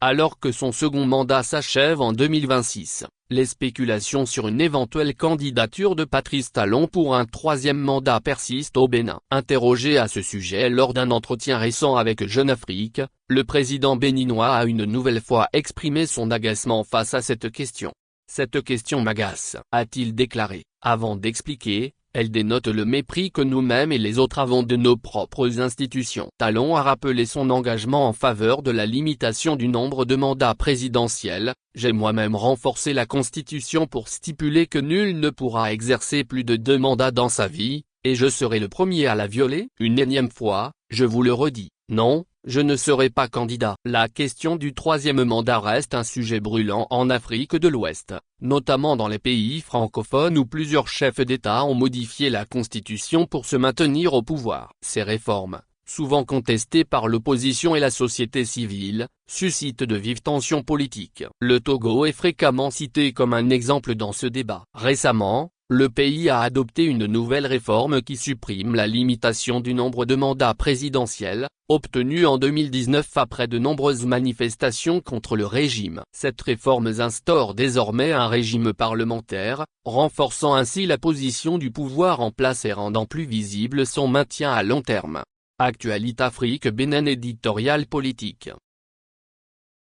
alors que son second mandat s'achève en 2026. Les spéculations sur une éventuelle candidature de Patrice Talon pour un troisième mandat persistent au Bénin. Interrogé à ce sujet lors d'un entretien récent avec Jeune Afrique, le président béninois a une nouvelle fois exprimé son agacement face à cette question. « Cette question m'agace », a-t-il déclaré, avant d'expliquer. Elle dénote le mépris que nous-mêmes et les autres avons de nos propres institutions. Talon a rappelé son engagement en faveur de la limitation du nombre de mandats présidentiels. « J'ai moi-même renforcé la Constitution pour stipuler que nul ne pourra exercer plus de 2 mandats dans sa vie, et je serai le premier à la violer. Une énième fois, je vous le redis, non, je ne serai pas candidat. » La question du troisième mandat reste un sujet brûlant en Afrique de l'Ouest, notamment dans les pays francophones où plusieurs chefs d'État ont modifié la Constitution pour se maintenir au pouvoir. Ces réformes, souvent contestées par l'opposition et la société civile, suscitent de vives tensions politiques. Le Togo est fréquemment cité comme un exemple dans ce débat. Récemment, le pays a adopté une nouvelle réforme qui supprime la limitation du nombre de mandats présidentiels, obtenue en 2019 après de nombreuses manifestations contre le régime. Cette réforme instaure désormais un régime parlementaire, renforçant ainsi la position du pouvoir en place et rendant plus visible son maintien à long terme. Actualité Afrique Bénin éditorial politique.